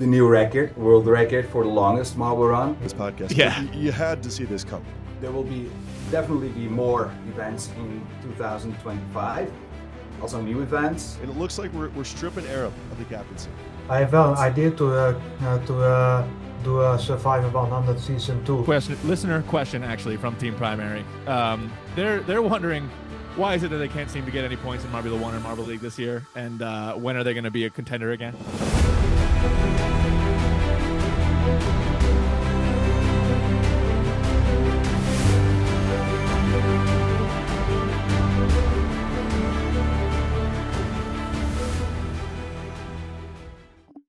the new record, world record for the longest marble run. This podcast. Yeah. You had to see this coming. There will definitely be more events in 2025. Also new events. And it looks like we're stripping Arab of the captaincy. I have well an idea to do a Survivor 100 Season 2. Listener question, actually, from Team Primary. They're wondering, why is it that they can't seem to get any points in Marbula 1 or Marble League this year? And when are they going to be a contender again?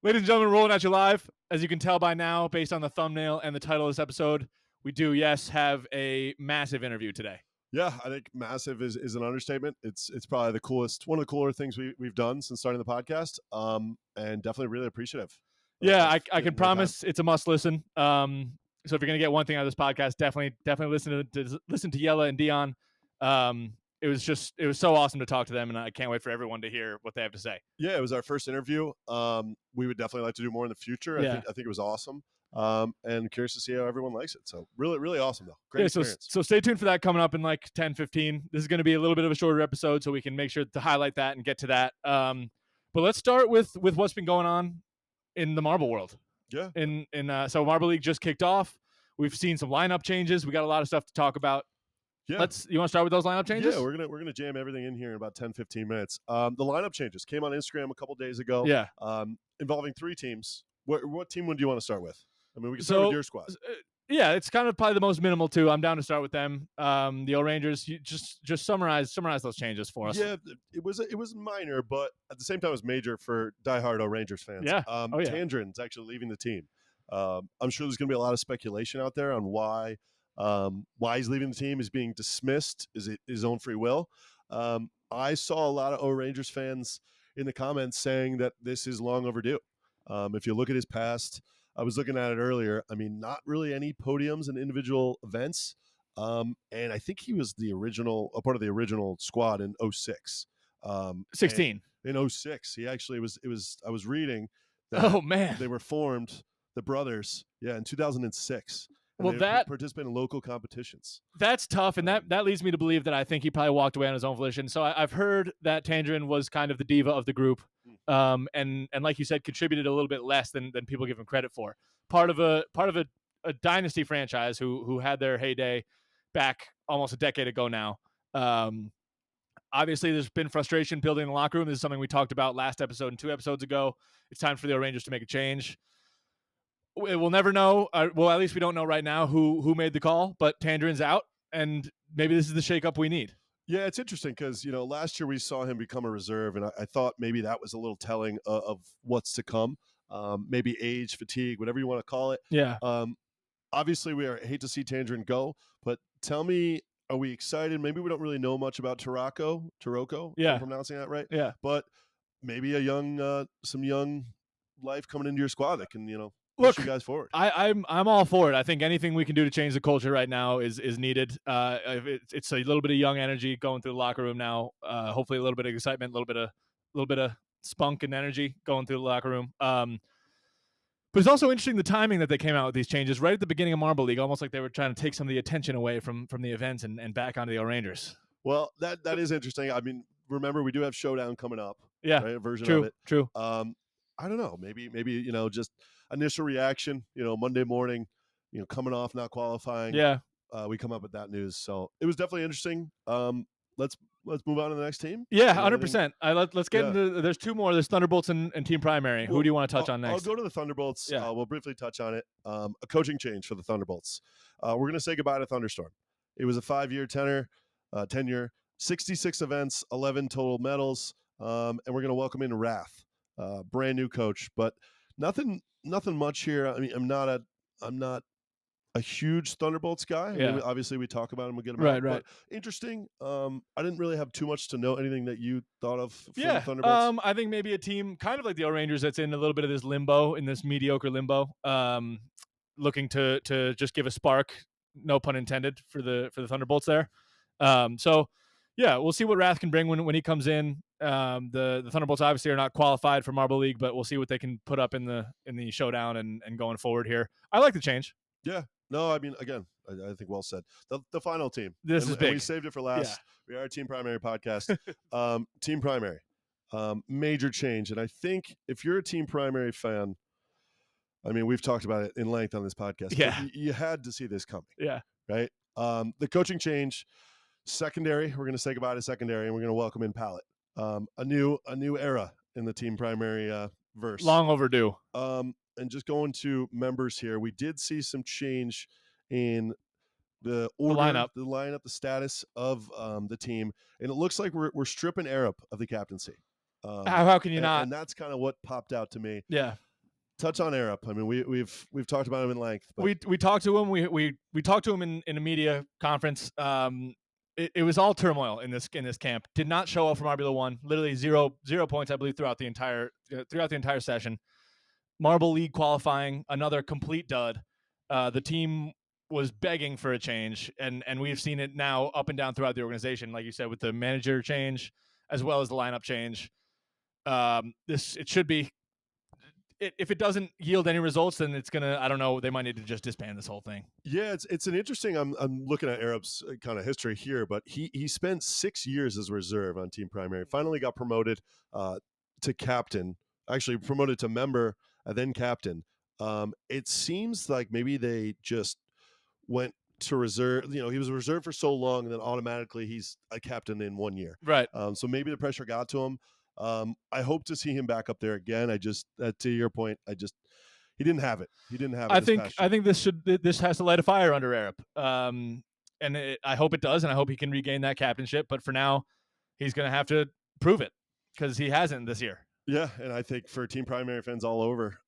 Ladies and gentlemen, rolling at you live. As you can tell by now, based on the thumbnail and the title of this episode, we do, yes, have a massive interview today. Yeah, I think massive is an understatement. It's probably one of the cooler things we've done since starting the podcast, and definitely really appreciative. Yeah, I can promise it's a must listen. So if you're gonna get one thing out of this podcast, definitely listen to Jelle and Dion. It was so awesome to talk to them, and I can't wait for everyone to hear what they have to say. Yeah, it was our first interview. We would definitely like to do more in the future. Yeah. I think it was awesome. And curious to see how everyone likes it. So really, really awesome though. Great experience. So stay tuned for that coming up in like 10, 15. This is going to be a little bit of a shorter episode, so we can make sure to highlight that and get to that. But let's start with what's been going on in the marble world. Yeah. So Marble League just kicked off. We've seen some lineup changes. We got a lot of stuff to talk about. Yeah. You want to start with those lineup changes? Yeah, we're gonna jam everything in here in about 10, 15 minutes. The lineup changes came on Instagram a couple days ago. Yeah. Involving 3 teams. What team would you want to start with? I mean, we can start with your squad. Yeah, it's kind of probably the most minimal too. I'm down to start with them. The O Rangers. You just summarize those changes for us. Yeah, it was minor, but at the same time, it was major for diehard O Rangers fans. Yeah. Tandrin's actually leaving the team. I'm sure there's going to be a lot of speculation out there on why he's leaving the team. Is being dismissed? Is it his own free will? I saw a lot of O Rangers fans in the comments saying that this is long overdue. If you look at his past, I was looking at it earlier. I mean, not really any podiums in individual events. And I think he was a part of the original squad in 06. 16. In 06. He actually I was reading that Oh man. they were formed, the brothers, in 2006. Well, that participate in local competitions. That's tough, and that leads me to believe that I think he probably walked away on his own volition. So I've heard that Tandrin was kind of the diva of the group, and like you said, contributed a little bit less than people give him credit for. Part of a dynasty franchise who had their heyday back almost a decade ago now. Obviously, there's been frustration building in the locker room. This is something we talked about last episode and 2 episodes ago. It's time for the Rangers to make a change. We'll never know. Well, at least we don't know right now who made the call, but Tandrin's out, and maybe this is the shakeup we need. Yeah, it's interesting because, last year we saw him become a reserve, and I thought maybe that was a little telling of what's to come. Maybe age, fatigue, whatever you want to call it. Yeah. Obviously, hate to see Tandrin go, but tell me, are we excited? Maybe we don't really know much about Taroko. If I'm pronouncing that right. Yeah. But maybe some young life coming into your squad that can, Look, push you guys forward. I'm all for it. I think anything we can do to change the culture right now is needed. It's a little bit of young energy going through the locker room now. Hopefully, a little bit of excitement, a little bit of spunk and energy going through the locker room. But it's also interesting the timing that they came out with these changes right at the beginning of Marble League, almost like they were trying to take some of the attention away from the events and back onto the O Rangers. Well, that is interesting. I mean, remember we do have Showdown coming up. Yeah, right? A version true, of it. True. I don't know. Maybe just initial reaction. Monday morning, coming off not qualifying. Yeah. We come up with that news, so it was definitely interesting. Let's move on to the next team. Yeah, 100%. Let's get into. There's 2 more. There's Thunderbolts and Team Primary. Who do you want to touch on next? I'll go to the Thunderbolts. Yeah. We'll briefly touch on it. A coaching change for the Thunderbolts. We're going to say goodbye to Thunderstorm. It was a 5-year tenure, 66 events, 11 total medals, and we're going to welcome in Wrath, brand new coach, but nothing much here. I mean, I'm not a huge Thunderbolts guy. Yeah. I mean, obviously, we talk about him, we get him Right, out, right. but interesting. I didn't really have too much to know. Anything that you thought of from the Yeah, Thunderbolts? I think maybe a team kind of like the O Rangers that's in a little bit of this limbo, in this mediocre limbo, looking to just give a spark, no pun intended, for the Thunderbolts there. So Yeah, we'll see what Wrath can bring when he comes in. The Thunderbolts obviously are not qualified for Marble League, but we'll see what they can put up in the showdown and going forward here. I like the change. Yeah. No, I mean, again, I think well said. The final team. This is big. And we saved it for last. Yeah. We are a Team Primary podcast. Team Primary. Major change. And I think if you're a Team Primary fan, I mean, we've talked about it in length on this podcast. Yeah. But you had to see this coming. Yeah. Right? The coaching change, secondary. We're going to say goodbye to secondary, and we're going to welcome in Pallet. A new era in the Team Primary verse. Long overdue. And just going to members here, we did see some change in the order, the lineup, the status of the team, and it looks like we're stripping Arup of the captaincy. How can you not? And that's kind of what popped out to me. Yeah. Touch on Arup. I mean, we've talked about him in length. But we talked to him. We talked to him in a media conference. It was all turmoil in this camp. Did not show up from RBLO 1. Literally zero points, I believe, throughout the entire session. Marble League qualifying, another complete dud. The team was begging for a change, and we've seen it now up and down throughout the organization, like you said, with the manager change as well as the lineup change. It should be. If it doesn't yield any results, then it's gonna. I don't know. They might need to just disband this whole thing. Yeah, it's an interesting. I'm looking at Arup's kind of history here, but he spent 6 years as a reserve on Team Primary. Finally got promoted to captain. Actually promoted to member and then captain. It seems like maybe they just went to reserve. You know, he was a reserve for so long, and then automatically he's a captain in 1 year. Right. So maybe the pressure got to him. I hope to see him back up there again. I just, to your point, he didn't have it. He didn't have it. I think this has to light a fire under Arup. I hope it does, and I hope he can regain that captainship. But for now, he's going to have to prove it because he hasn't this year. Yeah, and I think for Team Primary fans all over,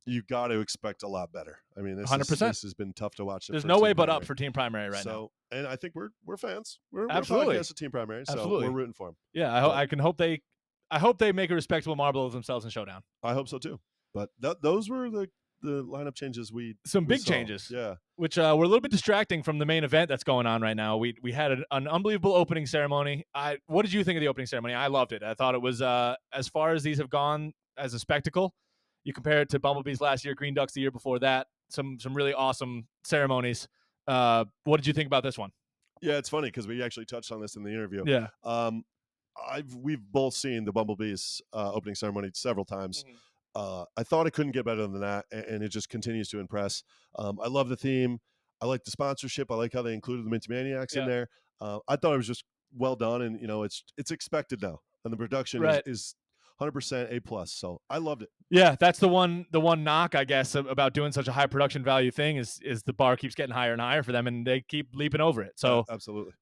you got to expect a lot better. I mean, 100%. This has been tough to watch. There's no way but up for Team Primary right now. And I think we're fans. We're absolutely fans of Team Primary, so absolutely. We're rooting for him. Yeah, I hope they make a respectable marble of themselves in Showdown. I hope so too. But those were the lineup changes some big saw. changes. Yeah, which were a little bit distracting from the main event that's going on right now. We had an unbelievable opening ceremony. What did you think of the opening ceremony? I loved it. I thought it was as far as these have gone as a spectacle. You compare it to Bumblebees last year, Green Ducks the year before that. Some really awesome ceremonies. What did you think about this one? Yeah, it's funny because we actually touched on this in the interview. Yeah. We've both seen the Bumblebees opening ceremony several times. I thought it couldn't get better than that, and it just continues to impress. I love the theme. I like the sponsorship. I like how they included the Minty Maniacs in there. I thought it was just well done, and it's expected now, and the production is 100% A+. So I loved it. Yeah, that's the one knock, I guess, about doing such a high production value thing is the bar keeps getting higher and higher for them, and they keep leaping over it. So absolutely.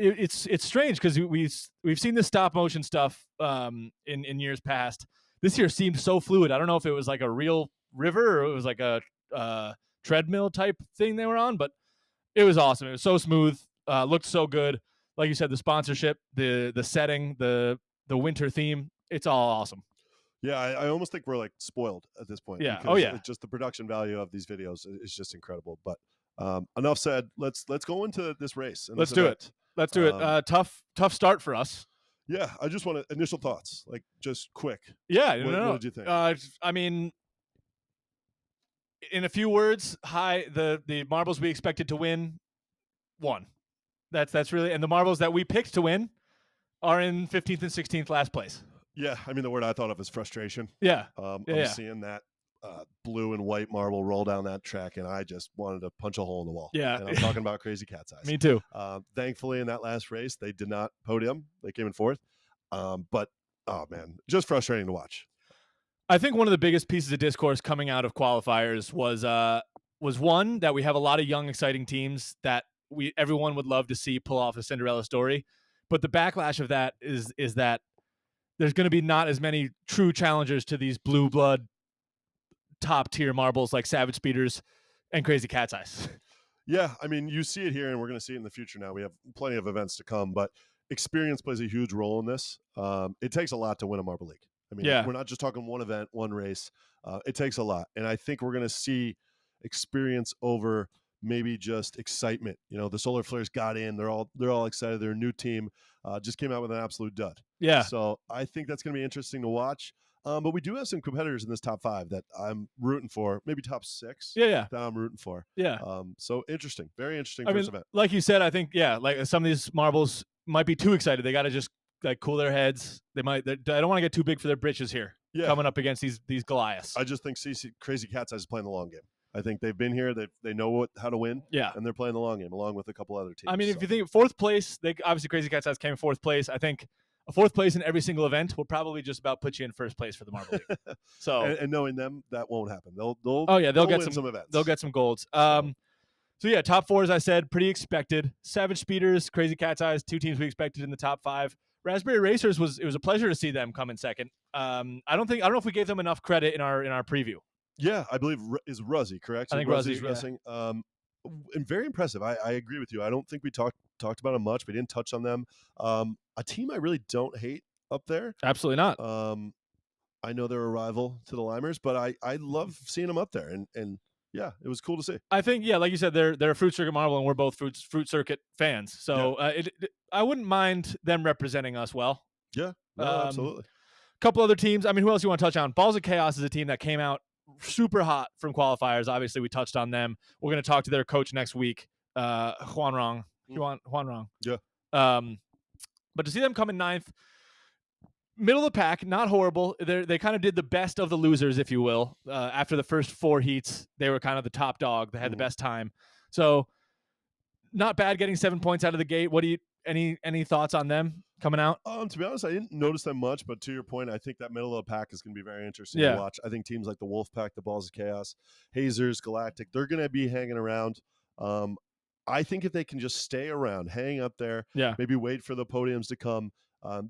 It's strange because we've seen this stop motion stuff in years past. This year seemed so fluid. I don't know if it was like a real river or it was like a treadmill type thing they were on, but it was awesome. It was so smooth, looked so good. Like you said, the sponsorship, the setting, the winter theme, it's all awesome. Yeah, I almost think we're like spoiled at this point. Yeah. Just the production value of these videos is just incredible. But enough said. Let's go into this race. Let's do it. Let's do it. Tough start for us. Yeah, I just want initial thoughts, like just quick. Yeah, what did you think? I mean, in a few words, the marbles we expected to win, won. That's really, and the marbles that we picked to win are in 15th and 16th last place. Yeah, I mean the word I thought of is frustration. Yeah, I'm seeing that blue and white marble roll down that track, and I just wanted to punch a hole in the wall. Yeah, and I'm talking about crazy cat's eyes. Me too. Thankfully, in that last race, they did not podium; they came in fourth. But oh man, just frustrating to watch. I think one of the biggest pieces of discourse coming out of qualifiers was one that we have a lot of young, exciting teams that everyone would love to see pull off a Cinderella story, but the backlash of that is that there's going to be not as many true challengers to these blue blood top tier marbles like Savage Speeders and Crazy Cat's Eyes. Yeah, I mean, you see it here, and we're going to see it in the future now. We have plenty of events to come, but experience plays a huge role in this. It takes a lot to win a Marble League. I mean, we're not just talking one event, one race. It takes a lot, and I think we're going to see experience over maybe just excitement. The Solar Flares got in. They're all excited. They're a new team. Just came out with an absolute dud. Yeah. So I think that's going to be interesting to watch. But we do have some competitors in this top 5 that I'm rooting for. Maybe top 6. Yeah. That I'm rooting for. Yeah. So interesting. Very interesting I mean, first event. like you said, I think like some of these marbles might be too excited. They got to just like cool their heads. I don't want to get too big for their britches here. Yeah. Coming up against these Goliaths. I just think Crazy Cat's Eyes is playing the long game. I think they've been here. They know how to win. Yeah. And they're playing the long game along with a couple other teams. I mean, if you think 4th place, obviously Crazy Cat's Eyes came in 4th place. I think a 4th place in every single event will probably just about put you in 1st place for the Marble League. So and knowing them, that won't happen. They'll get win some events. They'll get some golds. So yeah, top 4, as I said, pretty expected. Savage Speeders, Crazy Cat's Eyes, 2 teams we expected in the top 5. Raspberry Racers it was a pleasure to see them come in second. I don't know if we gave them enough credit in our preview. Yeah, I believe is Ruzzy, correct? I think Ruzzy's Ruzzy, racing. And very impressive. I agree with you. I don't think we talked about them much. We didn't touch on them. A team I really don't hate up there. Absolutely not. I know they're a rival to the Limers, but I love seeing them up there, and yeah, it was cool to see. I think, like you said, they're a Fruit Circuit marble, and we're both Fruit Circuit fans. So I wouldn't mind them representing us well. Yeah, no, absolutely. A couple other teams. I mean, who else you want to touch on? Balls of Chaos is a team that came out super hot from qualifiers. Obviously, we touched on them. We're going to talk to their coach next week, Juan Rong. Yeah. But to see them come in 9th, middle of the pack, not horrible. They kind of did the best of the losers, if you will. After the first 4 heats, they were kind of the top dog. They had the best time. So not bad getting 7 points out of the gate. What do you any thoughts on them coming out? To be honest, I didn't notice them much, but to your point, I think that middle of the pack is going to be very interesting to watch. I think teams like the Wolfpack, the Balls of Chaos, Hazers, Galactic, they're going to be hanging around. I think if they can just stay around, hang up there, maybe wait for the podiums to come,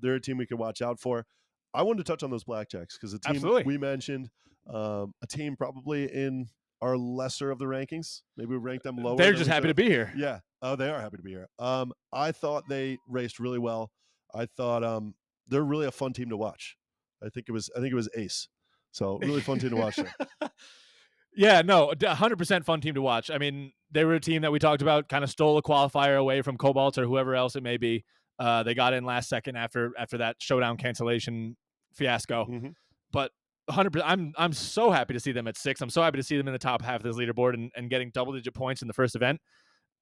they're a team we can watch out for. I wanted to touch on those Blackjacks because the team we mentioned, a team probably in our lesser of the rankings. Maybe we rank them lower. They're just happy to be here. Yeah. Oh, they are happy to be here. I thought they raced really well. I thought they're really a fun team to watch. I think it was Ace. So really fun team to watch there. Yeah, no, 100% fun team to watch. I mean, they were a team that we talked about, kind of stole a qualifier away from Cobalt or whoever else it may be. They got in last second after that showdown cancellation fiasco. Mm-hmm. But 100%, I'm so happy to see them at 6. I'm so happy to see them in the top half of this leaderboard and getting double-digit points in the first event.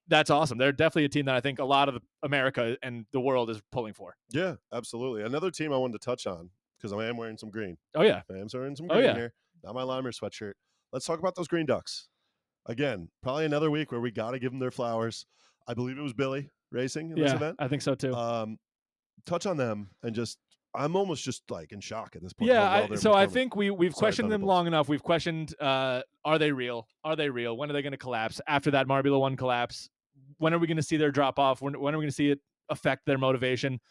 That's awesome. They're definitely a team that I think a lot of America and the world is pulling for. Yeah, absolutely. Another team I wanted to touch on, because I am wearing some green. Oh, yeah. I am wearing some green here. Not my Limer sweatshirt. Let's talk about those Green Ducks. Again, probably another week where we got to give them their flowers. I believe it was Billy racing in this event. I think so too. Touch on them and just, I'm almost just like in shock at this point. Yeah, so I think we've questioned them long enough. We've questioned, are they real? Are they real? When are they going to collapse? After that Marbula 1 collapse, when are we going to see their drop off? When are we going to see it affect their motivation?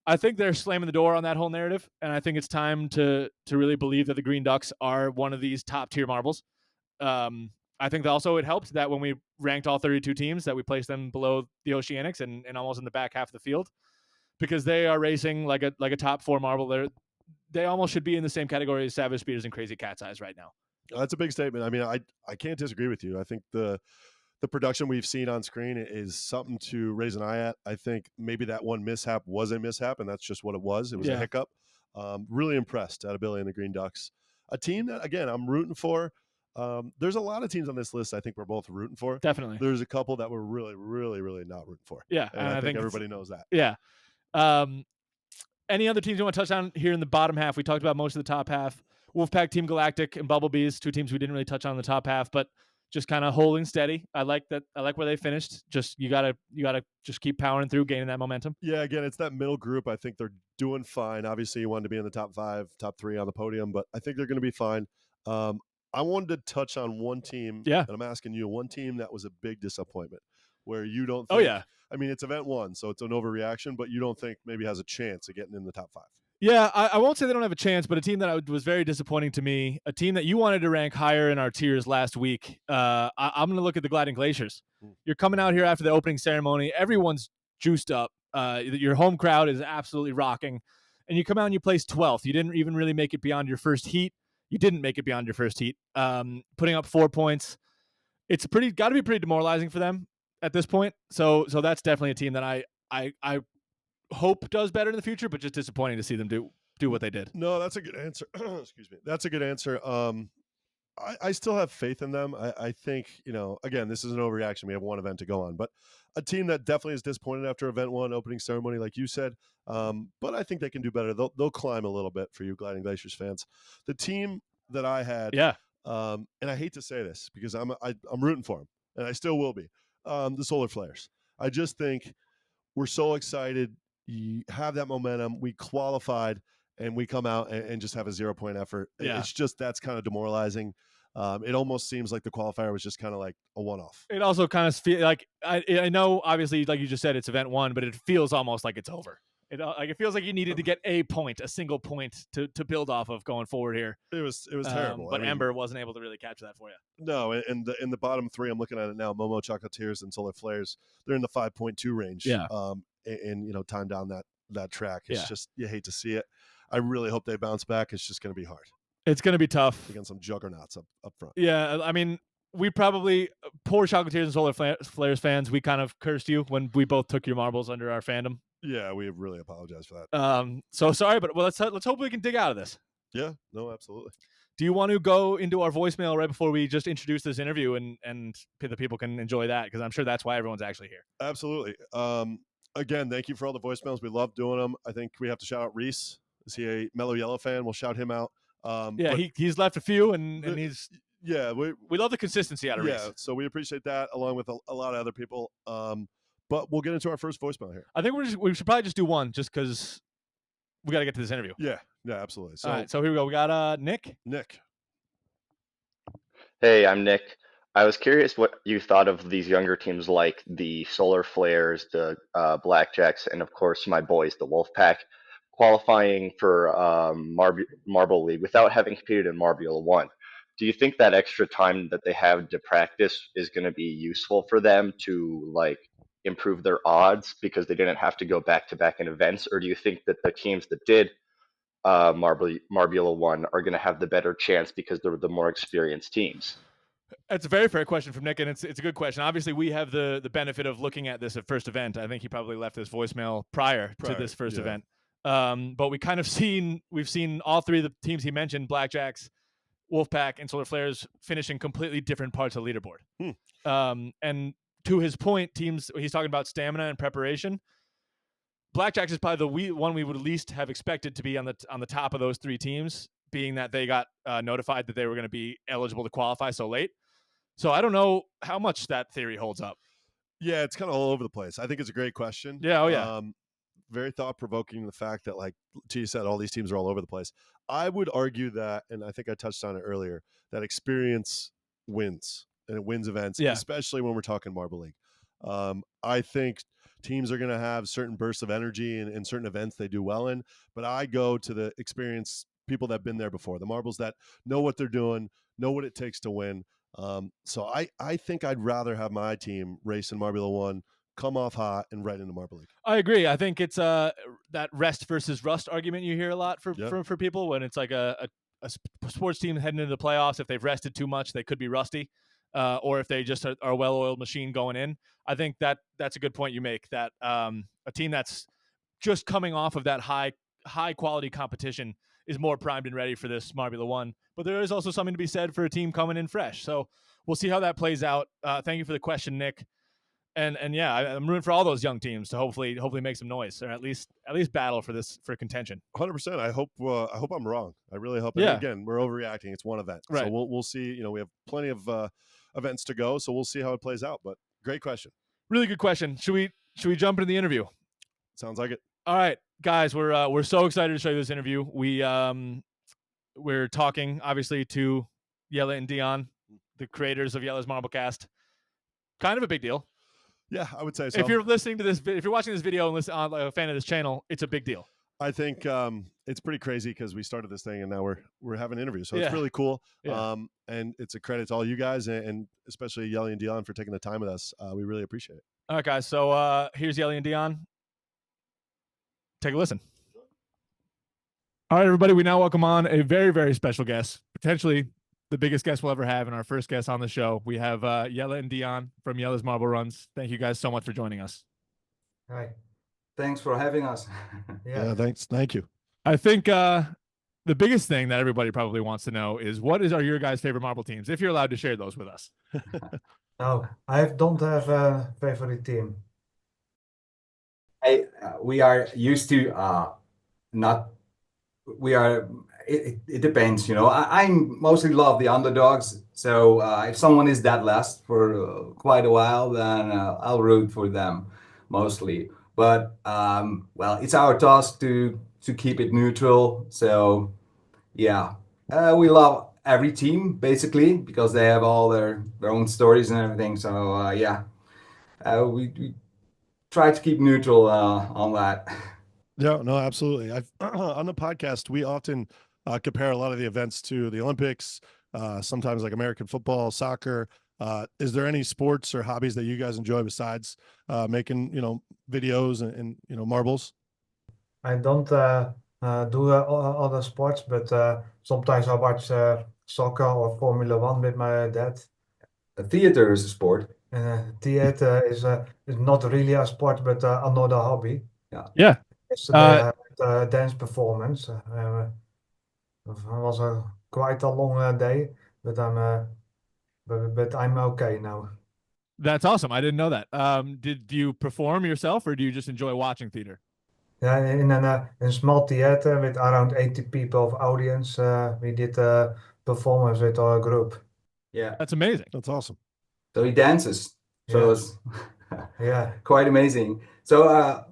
I think they're slamming the door on that whole narrative, and I think it's time to really believe that the Green Ducks are one of these top tier marbles. I think also it helped that when we ranked all 32 teams that we placed them below the Oceanics and almost in the back half of the field, because they are racing like a top 4 marble. They almost should be in the same category as Savage Speeders and Crazy Cat's Eyes right now. That's a big statement. I mean, I can't disagree with you. I think the production we've seen on screen is something to raise an eye at. I think maybe that one mishap was a mishap, and that's just what it was. It was a hiccup. Really impressed out of Billy and the Green Ducks. A team that, again, I'm rooting for. There's a lot of teams on this list I think we're both rooting for. Definitely. There's a couple that we're really, really, really not rooting for. Yeah. And I think everybody knows that. Yeah. Any other teams you want to touch on here in the bottom half? We talked about most of the top half. Wolfpack, Team Galactic, and Bumblebees, 2 teams we didn't really touch on in the top half, but just kind of holding steady. I like that. I like where they finished. Just you gotta just keep powering through, gaining that momentum. Yeah, again, it's that middle group. I think they're doing fine. Obviously, you wanted to be in the top 5, top 3 on the podium, but I think they're going to be fine. I wanted to touch on one team, and I'm asking you, one team that was a big disappointment, where you don't think, I mean, it's event 1, so it's an overreaction, but you don't think maybe has a chance of getting in the top 5. Yeah, I won't say they don't have a chance, but a team that was very disappointing to me, a team that you wanted to rank higher in our tiers last week. I'm going to look at the Gliding Glaciers. You're coming out here after the opening ceremony. Everyone's juiced up. Your home crowd is absolutely rocking. And you come out and you place 12th. You didn't even really make it beyond your first heat. You didn't make it beyond your first heat. Putting up 4 points. it's got to be pretty demoralizing for them at this point. So that's definitely a team that I hope does better in the future, but just disappointing to see them do what they did. No, that's a good answer. Excuse me. That's a good answer. I still have faith in them. I think, again, this is an overreaction. We have one event to go on, but a team that definitely is disappointed after event one, opening ceremony, like you said. But I think they can do better. They'll climb a little bit for you Gliding Glaciers fans. The team that I had, and I hate to say this because I'm rooting for them, and I still will be, the Solar Flares. I just think we're so excited. You have that momentum. We qualified, and we come out and just have a 0-point effort. Yeah. It's just that's kind of demoralizing. It almost seems like the qualifier was just kind of like a one-off. It also kind of feels like I know, obviously, like you just said, it's event one, but it feels almost like it's over. It feels like you needed to get a single point to build off of going forward here. It was terrible. But Ember wasn't able to really capture that for you. No, and in the bottom three, I'm looking at it now. Momo, Chocolatiers, and Solar Flares. They're in the 5.2 range. Yeah. And time down that track. It's just, you hate to see it. I really hope they bounce back. It's just going to be hard. It's going to be tough against some juggernauts up front. Yeah, I mean, we probably, poor Chocolatiers and Solar Flares fans, we kind of cursed you when we both took your marbles under our fandom. Yeah, we really apologize for that. So sorry, but let's hope we can dig out of this. Yeah, no, absolutely. Do you want to go into our voicemail right before we just introduce this interview and the people can enjoy that? Because I'm sure that's why everyone's actually here. Absolutely. Again, thank you for all the voicemails. We love doing them. I think we have to shout out Reese. Is he a Mellow Yellow fan? We'll shout him out. He's left a few, and he's we love the consistency out of Reese. Yeah, so we appreciate that, along with a lot of other people. But we'll get into our first voicemail here. I think we should probably just do one, just because we got to get to this interview. Yeah, absolutely. So, all right, so here we go. We got Nick. Hey, I'm Nick. I was curious what you thought of these younger teams like the Solar Flares, the Blackjacks, and of course my boys, the Wolfpack, qualifying for Marble League without having competed in Marble 1. Do you think that extra time that they have to practice is going to be useful for them to improve their odds because they didn't have to go back-to-back in events? Or do you think that the teams that did Marbula 1 are going to have the better chance because they're the more experienced teams? That's a very fair question from Nick, and it's a good question. Obviously, we have the benefit of looking at this at first event. I think he probably left this voicemail prior to this first event. But we've seen all three of the teams he mentioned, Blackjacks, Wolfpack, and Solar Flares, finishing completely different parts of the leaderboard. And to his point, he's talking about stamina and preparation. Blackjacks is probably the one we would least have expected to be on the top of those three teams, being that they got notified that they were going to be eligible to qualify so late. So I don't know how much that theory holds up. Yeah, it's kind of all over the place. I think it's a great question. Yeah, very thought-provoking, the fact that, like T said, all these teams are all over the place. I would argue that, and I think I touched on it earlier, that experience wins, and it wins events, especially when we're talking Marble League. I think teams are going to have certain bursts of energy in certain events they do well in, but I go to the experienced people that have been there before, the marbles that know what they're doing, know what it takes to win. So I think I'd rather have my team race in Marbula 1, come off hot, and right into Marble League. I agree. I think it's that rest versus rust argument you hear a lot for people when it's like a sports team heading into the playoffs. If they've rested too much, they could be rusty, or if they just are a well-oiled machine going in. I think that's a good point you make, that a team that's just coming off of that high quality competition is more primed and ready for this Marbula 1. But there is also something to be said for a team coming in fresh. So we'll see how that plays out. Thank you for the question, Nick. And yeah, I'm rooting for all those young teams to hopefully make some noise, or at least battle for contention. 100%. I hope I'm wrong. I really hope. Yeah. And again, we're overreacting. It's one event, right? So we'll see. We have plenty of events to go, so we'll see how it plays out. But great question. Really good question. Should we jump into the interview? Sounds like it. All right, guys, we're so excited to show you this interview. We're talking obviously to Jelle and Dion, the creators of Jelle's Marblecast. Kind of a big deal. Yeah, I would say so. If you're listening to this, if you're watching this video and a fan of this channel, it's a big deal. I think it's pretty crazy because we started this thing and now we're having interviews, so it's really cool. Yeah. And it's a credit to all you guys and especially Jelle and Dion for taking the time with us. We really appreciate it. All right, guys. So here's Jelle and Dion. Take a listen. All right, everybody. We now welcome on a very, very special guest, potentially the biggest guest we'll ever have and our first guest on the show. We have Jelle and Dion from Jelle's Marble Runs. Thank you guys so much for joining us. Hi. Thanks for having us. Yeah, thanks. Thank you. I think the biggest thing that everybody probably wants to know is are your guys' favorite marble teams, if you're allowed to share those with us. No, I don't have a favorite team. We are used to not. We are. It depends, you know. I mostly love the underdogs. So if someone is that last for quite a while, then I'll root for them mostly. But well, it's our task to keep it neutral. So yeah, we love every team basically because they have all their own stories and everything. So yeah, we try to keep neutral on that. Yeah, no, absolutely. I've on the podcast, we often compare a lot of the events to the Olympics, sometimes like American football, soccer. Is there any sports or hobbies that you guys enjoy besides making, videos and marbles? I don't do other sports, but sometimes I watch soccer or Formula One with my dad. Theater is a sport. Theater is not really a sport, but another hobby. Yeah. Yesterday I had a dance performance. It was quite a long day, but I'm okay now. That's awesome. I didn't know that. Did you perform yourself or do you just enjoy watching theater? Yeah, in a small theater with around 80 people of audience, we did a performance with our group. Yeah, That's amazing. That's awesome. so he dances. So Yeah. it's Yeah. quite amazing. So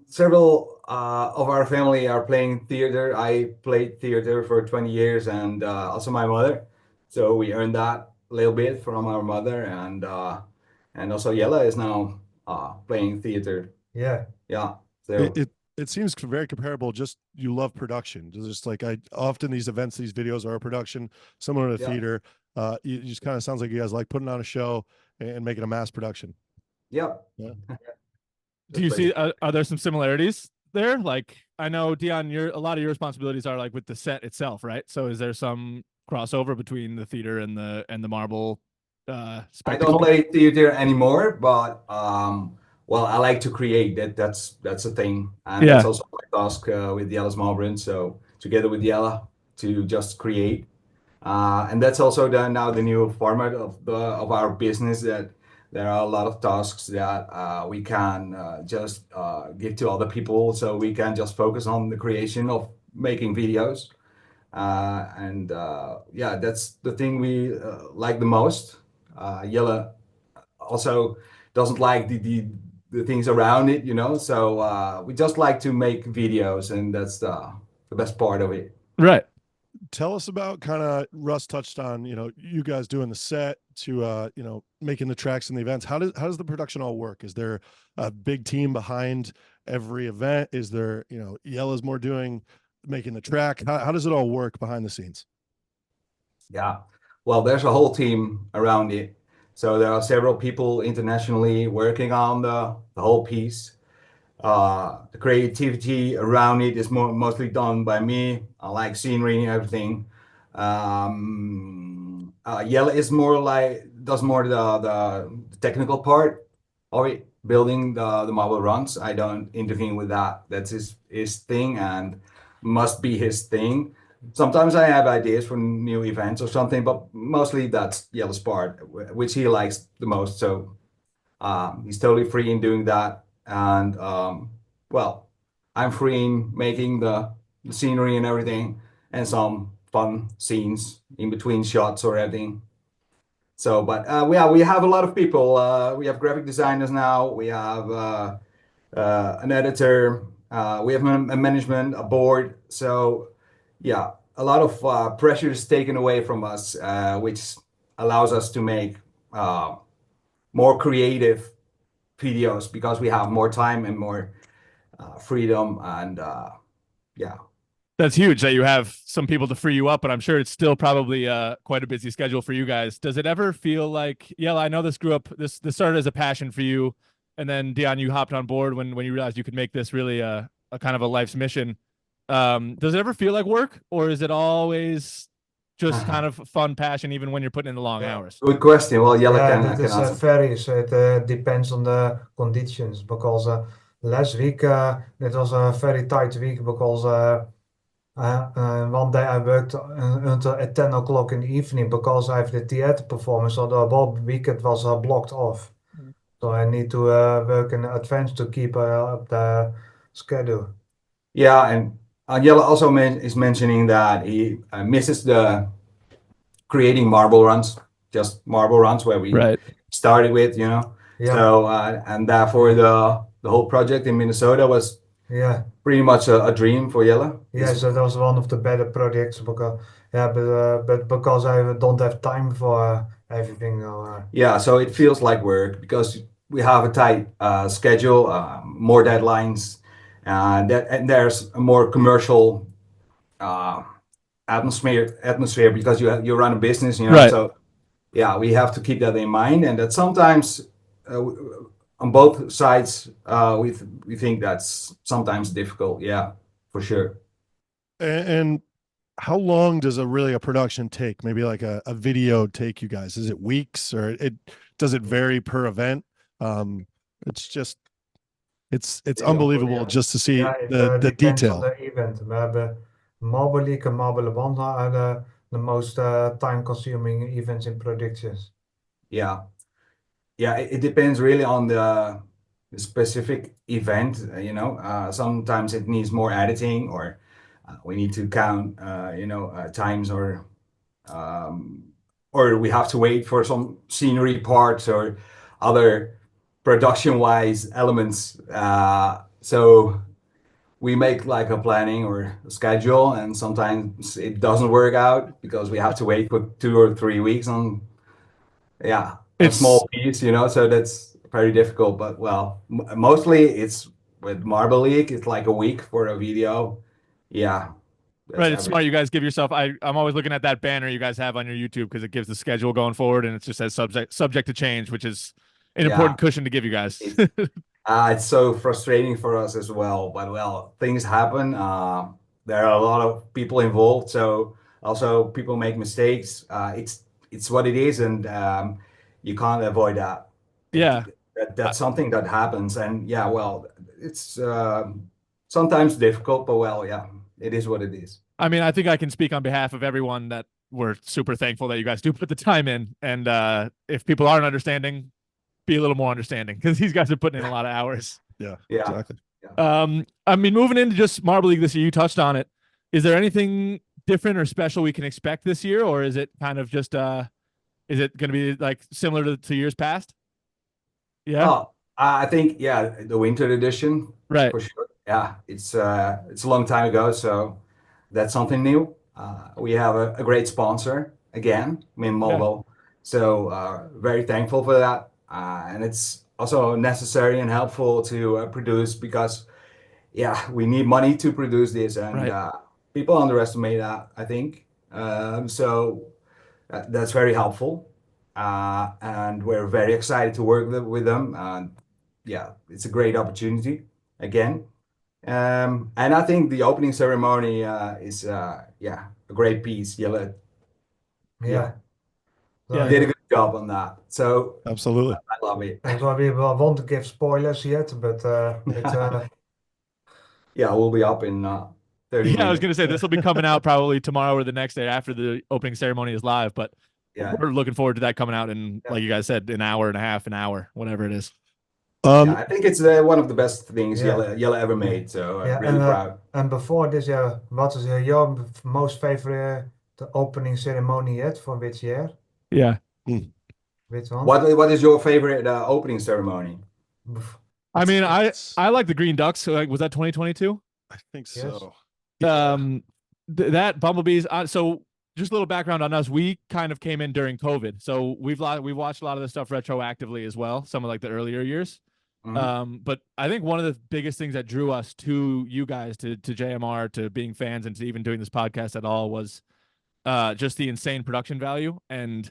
several of our family are playing theater. I played theater for 20 years, and also my mother. So we earned that a little bit from our mother, and also Jelle is now playing theater. Yeah. Yeah. So It seems very comparable. Just you love production. Just like I often these events, these videos are a production similar to Yeah. theater. You just kind of sounds like you guys like putting on a show and making a mass production. yeah. Yeah. Do you see, are there some similarities there? Like, I know, Dion, a lot of your responsibilities are like with the set itself, right? So is there some crossover between the theater and the marble I spectacle? don't play theater anymore, but well, I like to create. That's a thing, and Yeah. that's also my task with Jelle's Malbrand. So together with Jelle to just create, and that's also now the new format of our business. That there are a lot of tasks that we can just give to other people, so we can just focus on the creation of making videos. And yeah, that's the thing we like the most. Jelle also doesn't like the things around it, you know. So we just like to make videos, and that's the best part of it. Right. Tell us about kind of Russ touched on, you guys doing the set to, making the tracks and the events. How does the production all work? Is there a big team behind every event? Is there, Yella's more doing making the track? How does it all work behind the scenes? Yeah, well, there's a whole team around it. So there are several people internationally working on the whole piece. The creativity around it is mostly done by me. I like scenery and everything. Jelle is more like does more the technical part of it, building the marble runs. I don't intervene with that. That's his thing and must be his thing. Sometimes I have ideas for new events or something, but mostly that's Jelle's part, which he likes the most. So he's totally free in doing that. And well, I'm free in making the scenery and everything, and some fun scenes in between shots or everything. So, but we have a lot of people. We have graphic designers now. We have an editor. We have a management, a board. So, yeah, a lot of pressure is taken away from us, which allows us to make more creative videos because we have more time and more freedom. And yeah. That's huge that you have some people to free you up, but I'm sure it's still probably quite a busy schedule for you guys. Does it ever feel like, I know this started as a passion for you, and then Dion, you hopped on board when you realized you could make this really a kind of a life's mission. Does it ever feel like work, or is it always just kind of fun passion, even when you're putting in the long hours? Good question. Well, Jelle Yeah, can that is answer. varies. It depends on the conditions because last week it was a very tight week because one day I worked until at 10 o'clock in the evening because I have the theater performance, so the whole weekend was blocked off. So I need to work in advance to keep up the schedule. Yeah, and Jelle also is mentioning that he misses the creating marble runs, just marble runs where we Right. started with, you know. Yeah, So and therefore the whole project in Minnesota was yeah, pretty much a dream for Jelle. yeah. So that was one of the better projects because but because I don't have time for everything. Yeah, so it feels like work because we have a tight schedule, more deadlines, and there's a more commercial uh, atmosphere because you run a business, you know. Right. So yeah, we have to keep that in mind, and that sometimes on both sides we think that's sometimes difficult. Yeah, for sure. And how long does a production take? Maybe like a video take you guys? Is it weeks or does it vary per event? It's just it's unbelievable just to see Yeah, it the depends on detail. the event. We have Marble League and Marble One are the most time-consuming events in productions. Yeah, yeah. It depends really on the specific event. You know, sometimes it needs more editing, or we need to count, times, um, or we have to wait for some scenery parts or other production-wise elements. So we make like a planning or a schedule, and sometimes it doesn't work out because we have to wait for 2 or 3 weeks on, yeah, a It's small piece, you know. So that's very difficult. But well, mostly it's with Marble League. It's like a week for a video. Yeah, that's right. It's average. smart. You guys give yourself. I'm always looking at that banner you guys have on your YouTube because it gives the schedule going forward, and it just says subject to change, which is an Yeah, important cushion to give you guys. it's it's so frustrating for us as well. But well, things happen. There are a lot of people involved, so also people make mistakes. It's what it is, and you can't avoid that. Yeah. That's something that happens, and yeah, well, it's sometimes difficult, but well, yeah, it is what it is. I mean, I think I can speak on behalf of everyone that we're super thankful that you guys do put the time in. And if people aren't understanding, be a little more understanding because these guys are putting in a lot of hours. Yeah, Yeah. exactly. I mean, moving into just Marble League this year, you touched on it. Is there anything different or special we can expect this year, or is it kind of just is it going to be like similar to years past? Yeah. Oh, I think yeah, the winter edition Right. for sure. Yeah, it's a long time ago, so that's something new. We have a great sponsor again, Min Mobile. So very thankful for that, and it's also necessary and helpful to produce because yeah, we need money to produce this, and Right. people underestimate that, I think. So that's very helpful, and we're very excited to work with them. And yeah, it's a great opportunity again. And I think the opening ceremony is yeah, a great piece. Jelle, Yeah. So, Yeah. did a good job on that. So Absolutely. I love it. so we won't to give spoilers yet, but it's Yeah, we'll be up in 30 Yeah, I was minutes. going to say this will be coming out probably tomorrow or the next day after the opening ceremony is live, but Yeah, we're looking forward to that coming out in, like you guys said, an hour and a half, an hour, whatever it is. yeah, I think it's one of the best things Yeah. Jelle ever made. So yeah. really proud. And before this, what is your most favorite the opening ceremony yet? For which year? Yeah. Which one? What is your favorite opening ceremony? Bef- I mean, It's- I like the Green Ducks. So, like, was that 2022? I think Yes. so. That Bumblebees. So just a little background on us. We kind of came in during COVID, so we've watched a lot of this stuff retroactively as well. Some of like the earlier years. But I think one of the biggest things that drew us to you guys, to JMR, to being fans, and to even doing this podcast at all was just the insane production value and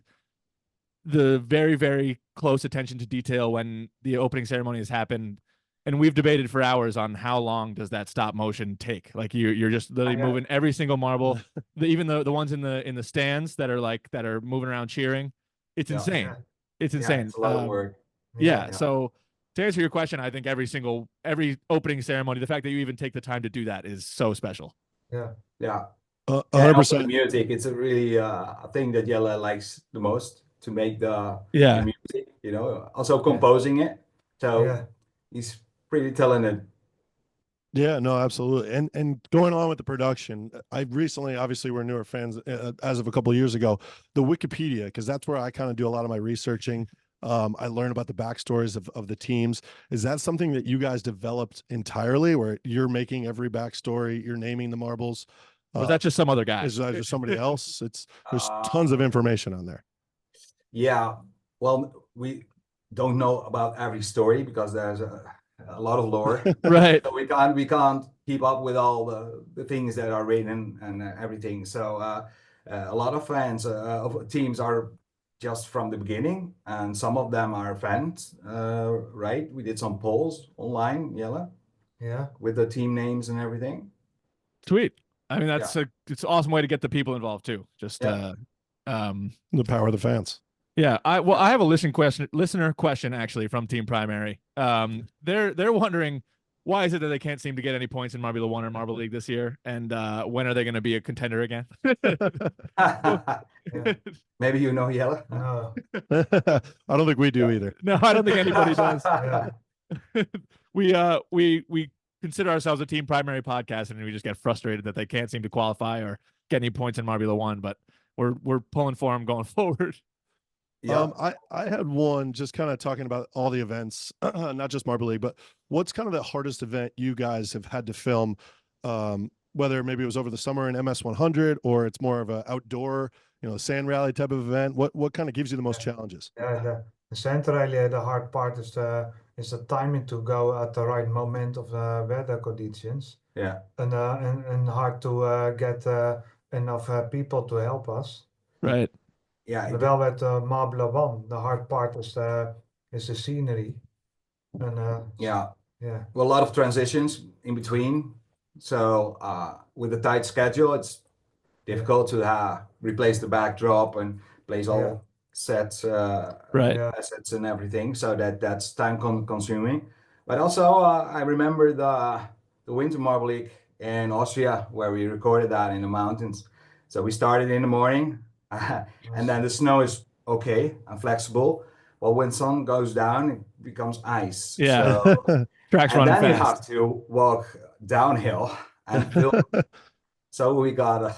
the very, very close attention to detail when the opening ceremony has happened. and we've debated for hours on how long does that stop motion take. Like you're just literally moving every single marble, even the ones in the stands that are moving around cheering. It's insane. It's insane. It's a lot of work. Yeah. So to answer your question, I think every opening ceremony, the fact that you even take the time to do that is so special. Yeah. 100%. The music, it's a really a thing that Jelle likes the most, to make the music, also composing it. So he's pretty talented. Yeah, no, absolutely. And going on with the production, I recently, obviously, we're newer fans as of a couple of years ago, the Wikipedia, because that's where I kind of do a lot of my researching. I learn about the backstories of the teams. Is that something that you guys developed entirely, where you're making every backstory, you're naming the marbles? Or is that just some other guy? Is that just somebody else? There's tons of information on there. Yeah. Well, we don't know about every story because there's a lot of lore. Right. So we can't keep up with all the things that are written and everything. So a lot of fans of teams are just from the beginning, and some of them are fans. Right? We did some polls online, Jelle, with the team names and everything. Sweet. I mean, it's an awesome way to get the people involved too. Just the power of the fans. Yeah, I have a listener question actually from Team Primary. They're wondering, why is it that they can't seem to get any points in Marbula 1 or Marble League this year, and when are they going to be a contender again? Maybe Jelle? No. I don't think we do either. No, I don't think anybody does. We consider ourselves a Team Primary podcast, and we just get frustrated that they can't seem to qualify or get any points in Marbula 1, but we're pulling for them going forward. Yeah. I had one just kind of talking about all the events, not just Marble League, but what's kind of the hardest event you guys have had to film, whether maybe it was over the summer in MS 100 or it's more of an outdoor, sand rally type of event. What kind of gives you the most challenges? The sand rally, the hard part is the timing to go at the right moment of the weather conditions. Yeah. And hard to get enough people to help us. Right. Yeah. Wel met Marbula 1, the hard part is the scenery. And well, a lot of transitions in between. So with a tight schedule, it's difficult to replace the backdrop and place all sets, assets and everything. So that's time consuming. But also, I remember the Winter Marble League in Austria, where we recorded that in the mountains. So we started in the morning. And then the snow is okay and flexible. Well, when sun goes down, it becomes ice. Yeah. So, Tracks and running then fast. you have to walk downhill and so we got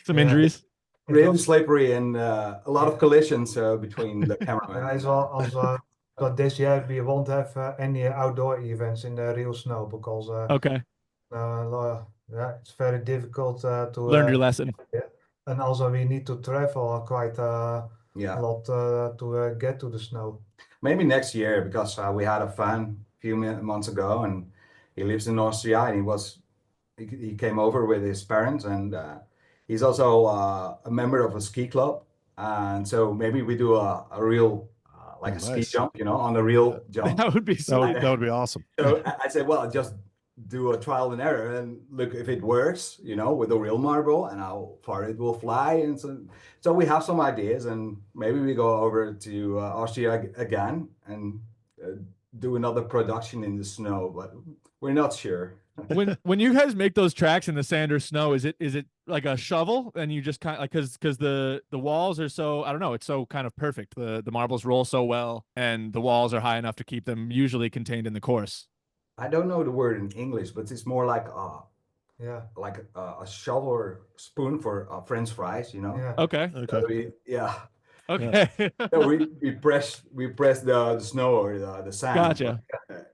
some injuries. Really slippery and a lot of collisions between the cameramen. And also, this year we won't have any outdoor events in the real snow because it's very difficult to learn your lesson. And also we need to travel quite a lot to get to the snow. Maybe next year, because we had a fan a few months ago, and he lives in Austria, and he came over with his parents, and he's also a member of a ski club, and so maybe we do a real a ski jump, on a real jump. That would be that would be awesome. So I said, well, just do a trial and error and look if it works, with a real marble and how far it will fly. And so we have some ideas, and maybe we go over to Austria again and do another production in the snow, but we're not sure. when you guys make those tracks in the sand or snow, is it like a shovel and you just kind of like, because the walls are so, I don't know, it's so kind of perfect. The marbles roll so well and the walls are high enough to keep them usually contained in the course. I don't know the word in English, but it's more like a shovel or spoon for French fries, Okay. So Okay. So we press the snow or the sand. Gotcha.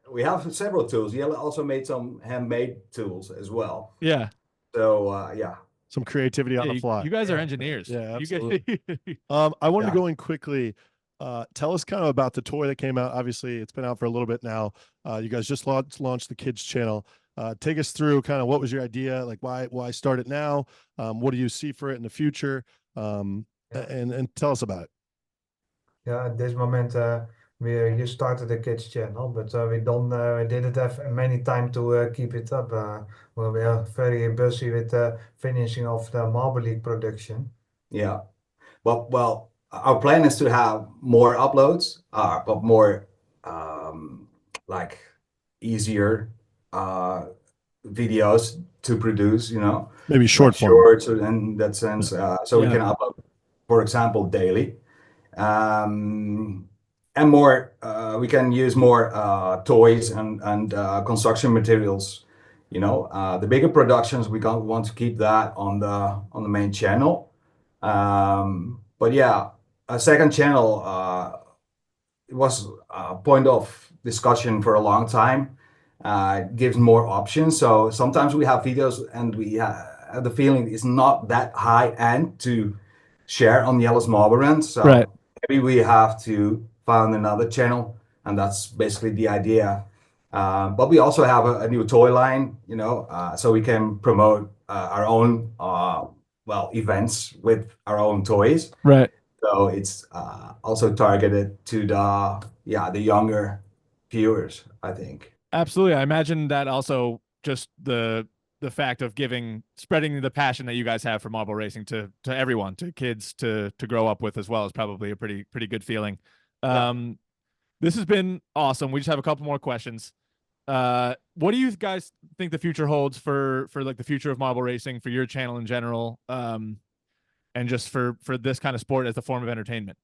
We have several tools. Jelle also made some handmade tools as well. Yeah. So some creativity on the fly. You guys are engineers. Yeah, absolutely. I wanted to go in quickly. Tell us kind of about the toy that came out. Obviously, it's been out for a little bit now. You guys just launched the kids channel. Take us through kind of what was your idea, like why start it now? What do you see for it in the future? And tell us about it. Yeah, at this moment you started a kids channel, but we don't we didn't have many time to keep it up. Well, we are very busy with finishing off the Marble League production. Yeah. Well, our plan is to have more uploads, but more like easier videos to produce, Maybe like short form. shorts in that sense. So we Yeah. can upload, for example, daily. And more, we can use more toys and construction materials. The bigger productions, we don't want to keep that on the main channel. But yeah, a second channel, it was a point of discussion for a long time. It gives more options. So sometimes we have videos and we have the feeling it's not that high end to share on Yellow's Marble Run. So Right. maybe we have to find another channel, and that's basically the idea. But we also have a new toy line, so we can promote our own events with our own toys. Right. So it's also targeted to the younger viewers, I think. Absolutely. I imagine that also just the fact of spreading the passion that you guys have for marble racing to everyone, to kids to grow up with as well, is probably a pretty good feeling. This has been awesome. We just have a couple more questions. What do you guys think the future holds for like the future of marble racing, for your channel in general, and just for this kind of sport as a form of entertainment?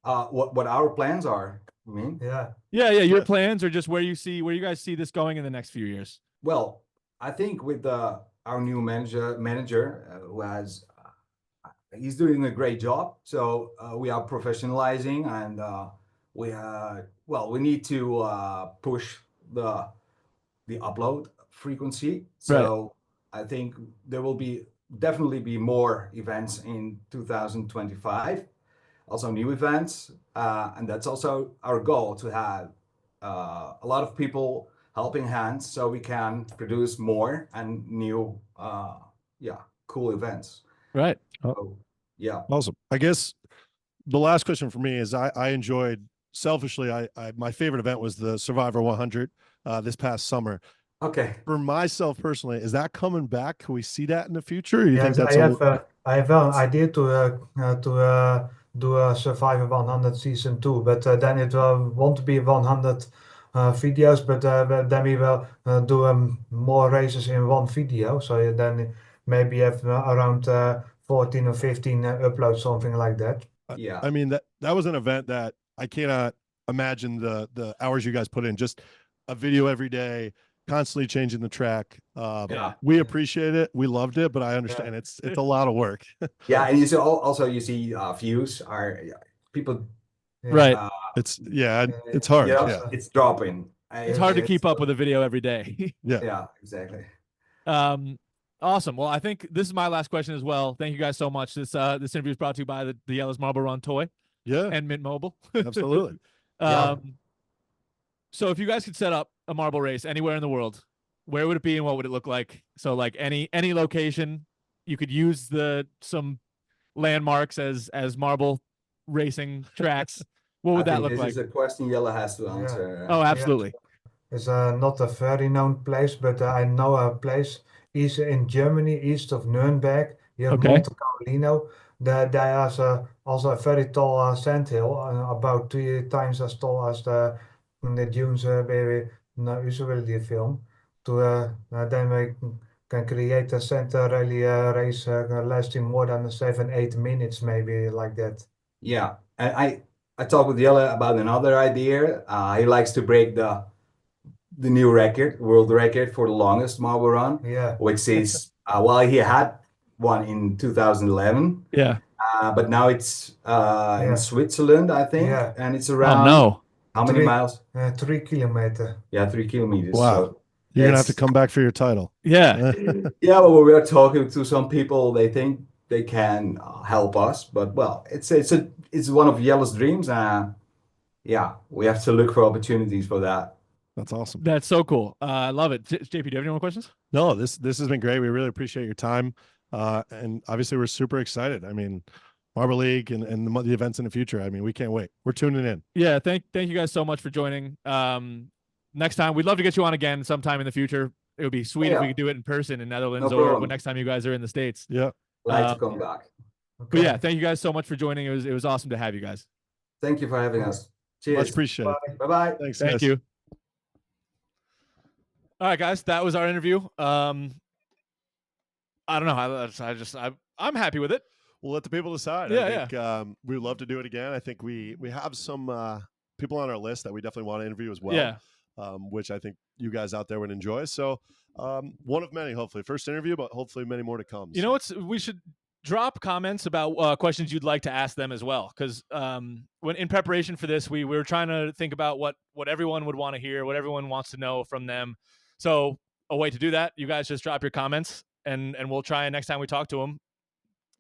What our plans are, I mean? Yeah. Yeah, your plans, or just where you guys see this going in the next few years. Well, I think with our new manager who has he's doing a great job. So we are professionalizing, and we need to push the upload frequency. So I think there will definitely be more events in 2025, also new events, and that's also our goal, to have a lot of people helping hands so we can produce more and new cool events. Right. So, yeah. Awesome. I guess the last question for me is I enjoyed, selfishly, my favorite event was the Survivor 100 this past summer. Okay. For myself personally, is that coming back? Can we see that in the future? Or you think Yes, that's I have an idea to do a Survivor 100 season 2, but then it won't be 100 videos, but then we will do more races in one video. So then maybe have around 14 or 15 uploads, something like that. Yeah. I mean, that was an event that I cannot imagine the hours you guys put in. Just a video every day, constantly changing the track. We appreciate it. We loved it, but I understand it's a lot of work. Yeah, and you see views are people. Right. It's hard. Yeah, it's dropping. It's hard to keep up with a video every day. Yeah, exactly. Awesome. Well, I think this is my last question as well. Thank you guys so much. This interview is brought to you by the Yellow's Marble Run toy. And Mint Mobile. Absolutely. So if you guys could set up a marble race anywhere in the world, where would it be and what would it look like? So like any location, you could use some landmarks as marble racing tracks. What would that look like? This is a question Jelle has to answer. Oh, absolutely. It's not a very known place, but I know a place in Germany, east of Nuremberg. You have Monte Carlino. There is also a very tall sandhill, about 3 times as tall as the dunes where we usually film. Then we can create a center rally race lasting more than 7-8 minutes, maybe like that. Yeah, and I talked with Jelle about another idea. He likes to break the new world record for the longest marble run. Yeah. Which is he had one in 2011. Yeah. But now it's in Switzerland, I think, and it's around. Oh no! How many miles? 3 kilometers. Yeah, 3 kilometers. Wow. So you're gonna have to come back for your title. Yeah. Yeah, well, we are talking to some people. They think they can help us, but well, it's one of Jelle's dreams. Yeah, we have to look for opportunities for that. That's awesome. That's so cool. I love it. JP, do you have any more questions? No, this has been great. We really appreciate your time. And obviously we're super excited. I mean, Marble League and the events in the future. I mean, we can't wait. We're tuning in. Yeah, thank you guys so much for joining. Next time, we'd love to get you on again sometime in the future. It would be sweet if we could do it in person in Netherlands or when next time you guys are in the States. Yeah. Glad to come back. But yeah, thank you guys so much for joining. It was awesome to have you guys. Thank you for having us. Cheers. Much appreciated. Bye-bye. Thanks. Thank you. All right, guys, that was our interview. I don't know. I'm happy with it. We'll let the people decide. I think we'd love to do it again. I think we have some people on our list that we definitely want to interview as well. Yeah. Which I think you guys out there would enjoy. So one of many, hopefully. First interview, but hopefully many more to come. You know what? We should drop comments about questions you'd like to ask them as well. Because when in preparation for this, we were trying to think about what everyone would want to hear, what everyone wants to know from them. So a way to do that, you guys just drop your comments and we'll try, and next time we talk to them,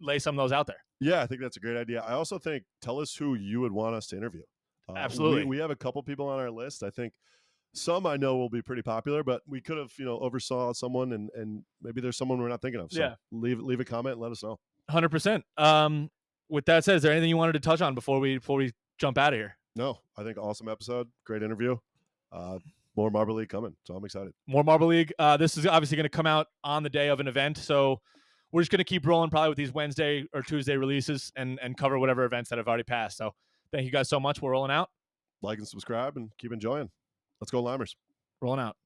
lay some of those out there. Yeah, I think that's a great idea. I also think, tell us who you would want us to interview. Absolutely. We have a couple people on our list. I think some I know will be pretty popular, but we could have, oversaw someone and maybe there's someone we're not thinking of. So leave a comment and let us know. 100%. With that said, is there anything you wanted to touch on before we jump out of here? No, I think awesome episode. Great interview. More Marble League coming. So I'm excited. More Marble League. This is obviously going to come out on the day of an event. So we're just going to keep rolling probably with these Wednesday or Tuesday releases and cover whatever events that have already passed. So thank you guys so much. We're rolling out. Like and subscribe and keep enjoying. Let's go Limers. Rolling out.